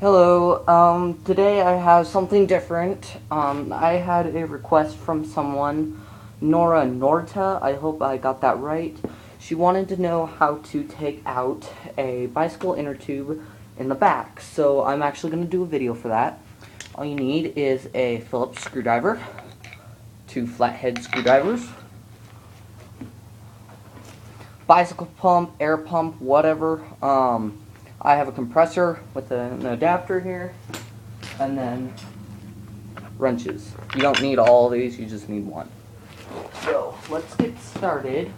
Hello, today I have something different. I had a request from someone, Nora Norta, I hope I got that right. She wanted to know how to take out a bicycle inner tube in the back, so I'm actually going to do a video for that. All you need is a Phillips screwdriver, two flathead screwdrivers, bicycle pump, air pump, whatever. I have a compressor with an adapter here, and then wrenches. You don't need all of these, you just need one. So let's get started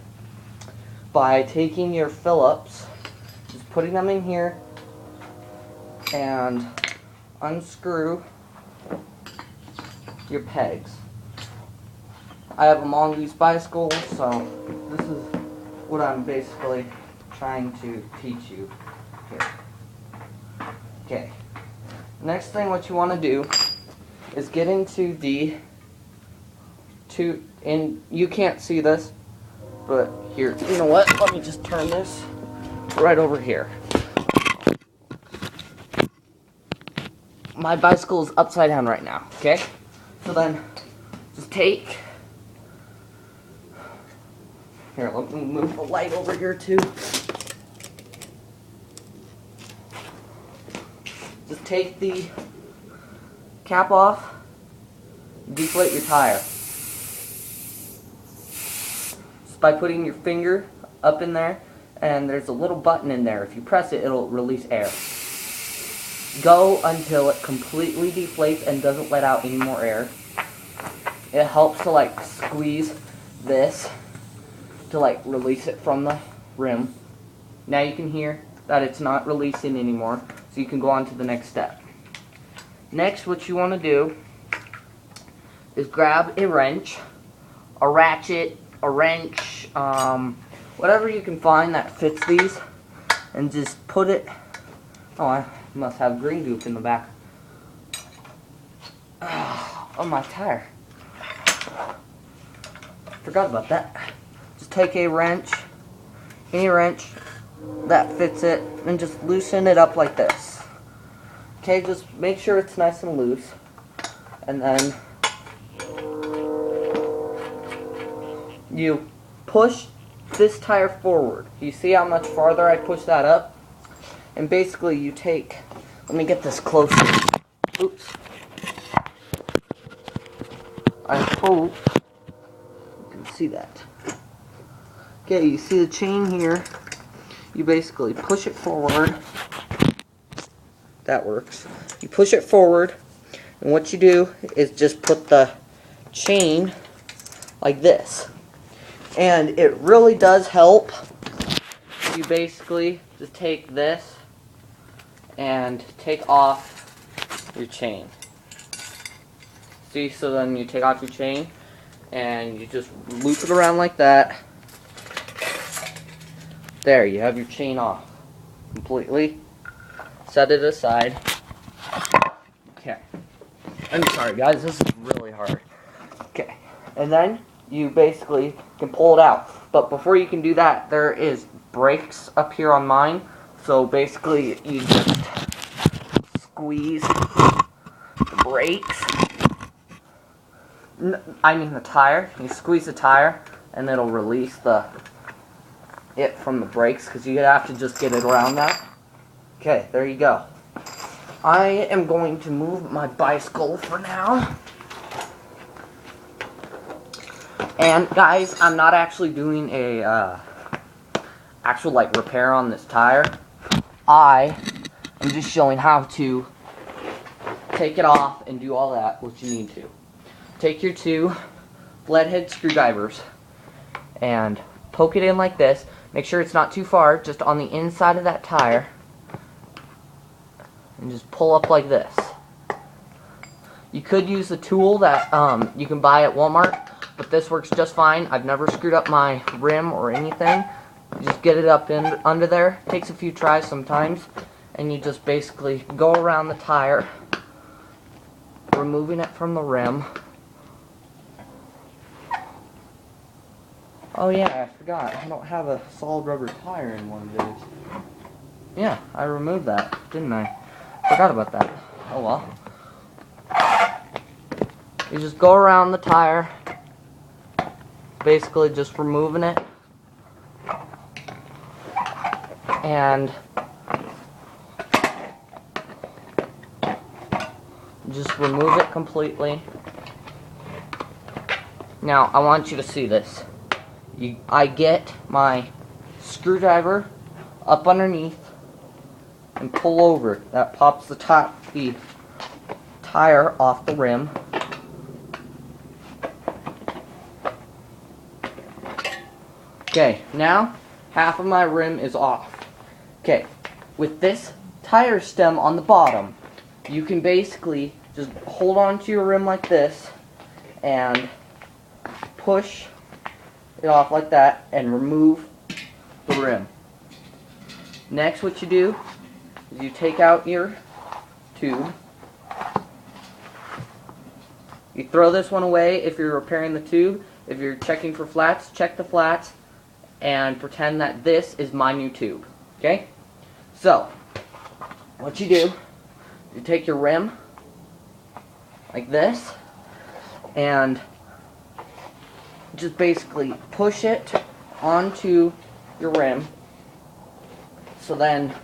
by taking your Phillips, just putting them in here, and unscrew your pegs. I have a mongoose bicycle, so this is what I'm basically trying to teach you here. Okay. Next thing what you want to do is get into the and you can't see this, but here, you know what? Let me just turn this right over here. My bicycle is upside down right now, okay? So then, just take, here, let me move the light over here too. Just take the cap off, deflate your tire. Just by putting your finger up in there, and there's a little button in there. If you press it, it'll release air. Go until it completely deflates and doesn't let out any more air. It helps to like squeeze this to like release it from the rim. Now you can hear that it's not releasing anymore, so you can go on to the next step. Next, what you want to do is grab a wrench, a ratchet, a wrench, whatever you can find that fits these, and just put it, oh, I must have green goop in the back on my tire. Forgot about that. Just take a wrench, any wrench that fits it, and just loosen it up like this. Okay, just make sure it's nice and loose, and then you push this tire forward. You see how much farther I push that up? And basically you take, let me get this closer. Oops. I hope you can see that. Okay, you see the chain here. You basically push it forward. That works. You push it forward, and what you do is just put the chain like this. And it really does help. You basically just take this and take off your chain. See, so then you take off your chain and you just loop it around like that. There, you have your chain off completely. Set it aside. Okay. I'm sorry guys, this is really hard. Okay. And then you basically can pull it out. But before you can do that, there is brakes up here on mine. So basically you just squeeze the brakes. I mean the tire. You squeeze the tire and it'll release it from the brakes, because you have to just get it around that. Okay, there you go. I am going to move my bicycle for now. And guys, I'm not actually doing a actual like repair on this tire. I am just showing how to take it off and do all that, what you need to. Take your two flathead screwdrivers and poke it in like this. Make sure it's not too far, just on the inside of that tire. And just pull up like this. You could use the tool that you can buy at Walmart, but this works just fine. I've never screwed up my rim or anything. You just get it up in under there. Takes a few tries sometimes, and you just basically go around the tire, removing it from the rim. Oh yeah, I forgot. I don't have a solid rubber tire in one of these. Yeah, I removed that, didn't I? Forgot about that. Oh well. You just go around the tire, basically just removing it, and just remove it completely. Now, I want you to see this. I get my screwdriver up underneath and pull over. That pops the tire off the rim. Okay, now half of my rim is off. Okay, with this tire stem on the bottom, you can basically just hold on to your rim like this and push it off like that and remove the rim. Next, what you do is you take out your tube. You throw this one away if you're repairing the tube. If you're checking for flats, check the flats and pretend that this is my new tube. Okay? So, what you do, you take your rim like this and just basically push it onto your rim, so then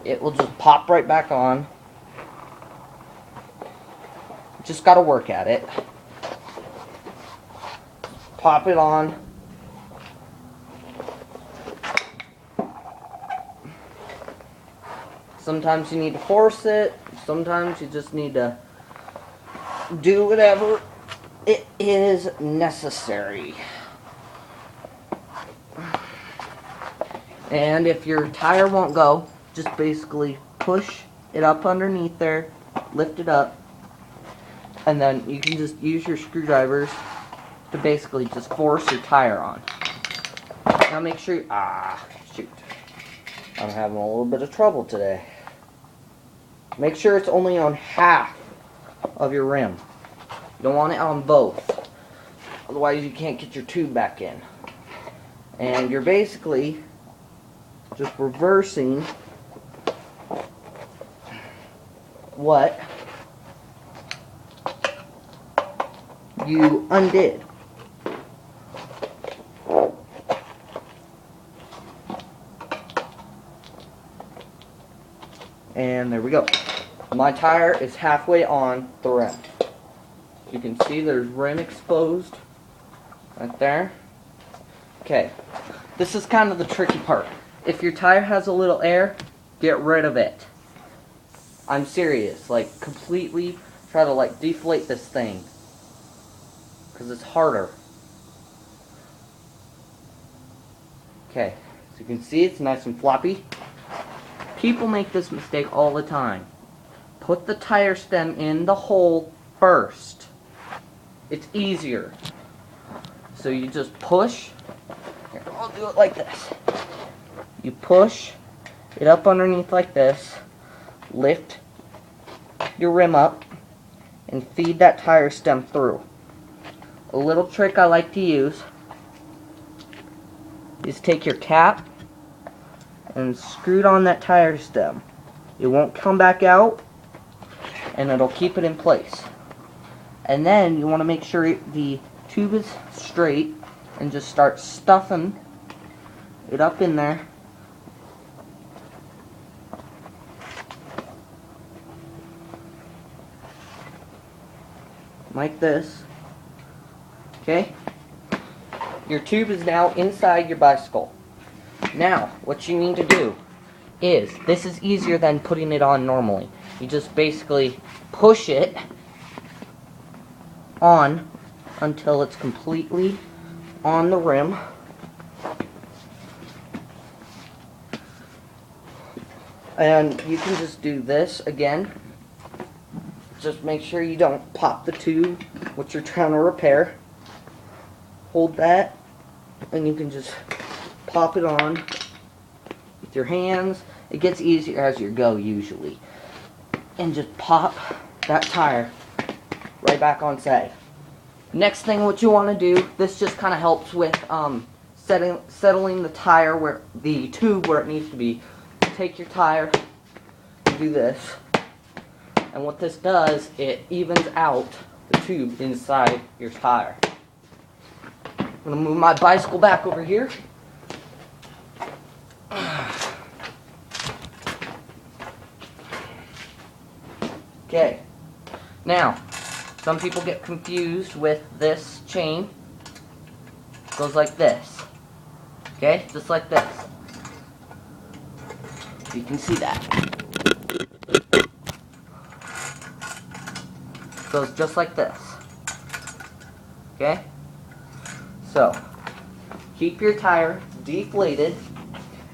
it will just pop right back on. Just gotta work at it. Pop it on. Sometimes you need to force it, sometimes you just need to do whatever it is necessary. And if your tire won't go, just basically push it up underneath there, lift it up, and then you can just use your screwdrivers to basically just force your tire on. Now make sure shoot. I'm having a little bit of trouble today. Make sure it's only on half of your rim. You don't want it on both. Otherwise you can't get your tube back in. And you're basically just reversing what you undid. And there we go. My tire is halfway on the rim. You can see there's rim exposed right there. Okay, this is kind of the tricky part. If your tire has a little air, get rid of it. I'm serious, like completely try to like deflate this thing, because it's harder. Okay, so you can see it's nice and floppy. People make this mistake all the time. Put the tire stem in the hole first. It's easier. So you just push. Here, I'll do it like this. You push it up underneath like this, lift your rim up, and feed that tire stem through. A little trick I like to use is take your cap and screw it on that tire stem. It won't come back out, and it'll keep it in place. And then you want to make sure the tube is straight and just start stuffing it up in there. Like this. Okay? Your tube is now inside your bicycle. Now, what you need to do is, this is easier than putting it on normally. You just basically push it on until it's completely on the rim. And you can just do this again. Just make sure you don't pop the tube, what you're trying to repair. Hold that, and you can just pop it on with your hands. It gets easier as you go usually. And just pop that tire right back on safe. Next thing what you want to do, this just kind of helps with settling the tire, where the tube where it needs to be. Take your tire, do this, And what this does, it evens out the tube inside your tire. I'm going to move my bicycle back over here. Okay. Now, some people get confused with this chain. It goes like this. Okay? Just like this. You can see that. Goes just like this. Okay? So, keep your tire deflated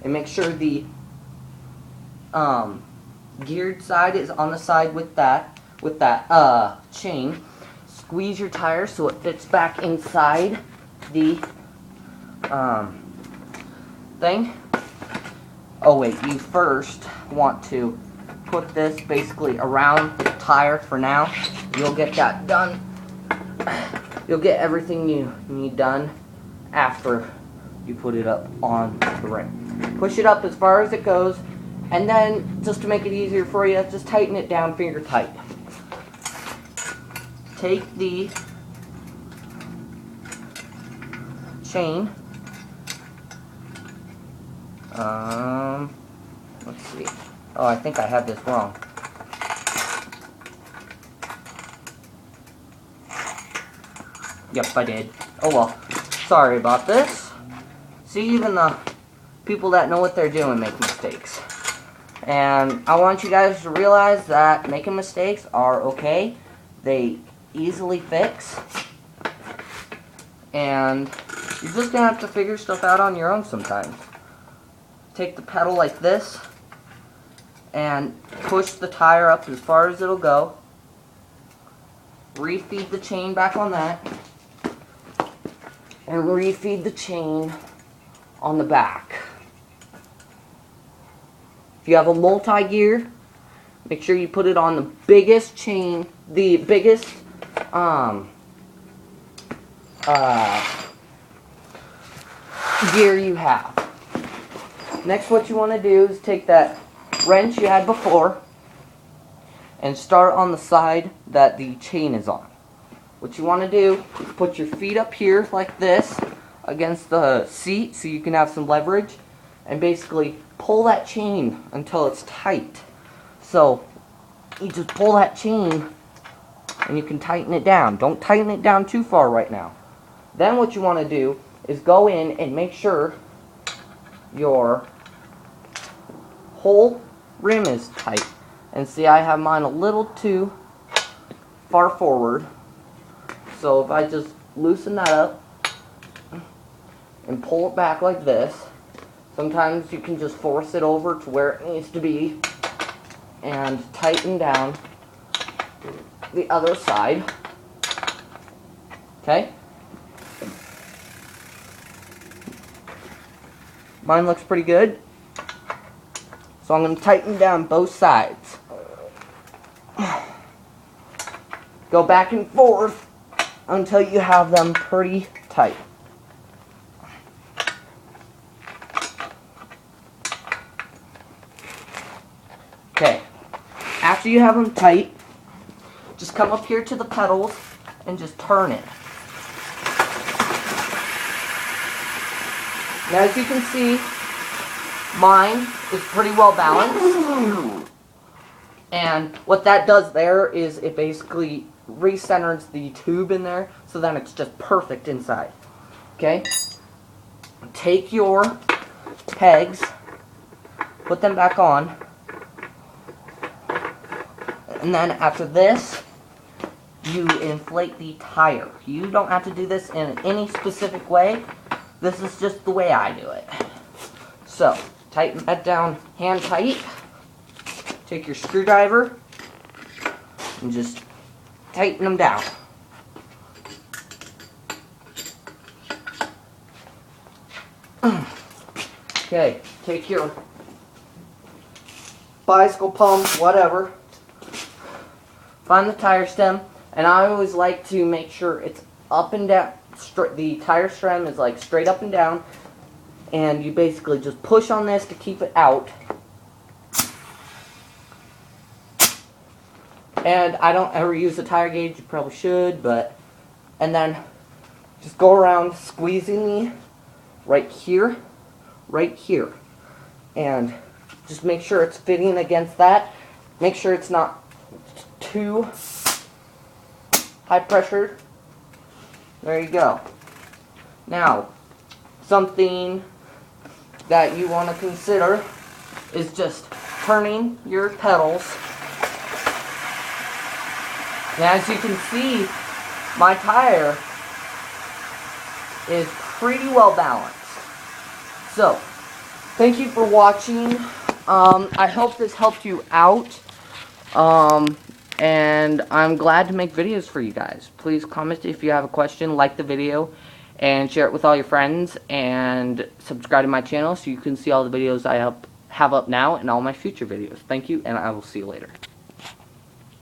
and make sure the geared side is on the side with that chain. Squeeze your tire so it fits back inside the thing. Oh wait, you first want to put this basically around the tire for now. You'll get that done. You'll get everything you need done after you put it up on the rim. Push it up as far as it goes, and then just to make it easier for you, just tighten it down finger tight. Take the chain. Let's see. Oh, I think I have this wrong. Yep, I did. Oh well. Sorry about this. See, even the people that know what they're doing make mistakes. And I want you guys to realize that making mistakes are okay. They easily fix. And you're just going to have to figure stuff out on your own sometimes. Take the pedal like this and push the tire up as far as it'll go. Refeed the chain back on that. And refeed the chain on the back. If you have a multi-gear, make sure you put it on the biggest chain, the biggest gear you have. Next, what you want to do is take that wrench you had before and start on the side that the chain is on. What you want to do is put your feet up here like this against the seat so you can have some leverage, and basically pull that chain until it's tight. So you just pull that chain and you can tighten it down. Don't tighten it down too far right now. Then what you want to do is go in and make sure your whole rim is tight. And see, I have mine a little too far forward. So if I just loosen that up and pull it back like this, sometimes you can just force it over to where it needs to be and tighten down the other side. Okay? Mine looks pretty good. So I'm going to tighten down both sides. Go back and forth until you have them pretty tight. Okay, after you have them tight, just come up here to the pedals and just turn it. Now as you can see, mine is pretty well balanced. And what that does there is it basically recenters the tube in there so then it's just perfect inside. Okay? Take your pegs, put them back on, and then after this, you inflate the tire. You don't have to do this in any specific way. This is just the way I do it. So, tighten that down hand tight. Take your screwdriver and just tighten them down. Okay, take your bicycle pump, whatever. Find the tire stem, and I always like to make sure it's up and down. The tire stem is like straight up and down, and you basically just push on this to keep it out. And I don't ever use the tire gauge, you probably should, but, and then just go around squeezing me right here, and just make sure it's fitting against that. Make sure it's not too high pressured. There you go. Now, something that you want to consider is just turning your pedals. Now, as you can see, my tire is pretty well balanced. So, thank you for watching. I hope this helped you out. And I'm glad to make videos for you guys. Please comment if you have a question, like the video, and share it with all your friends, and subscribe to my channel so you can see all the videos I have up now and all my future videos. Thank you, and I will see you later.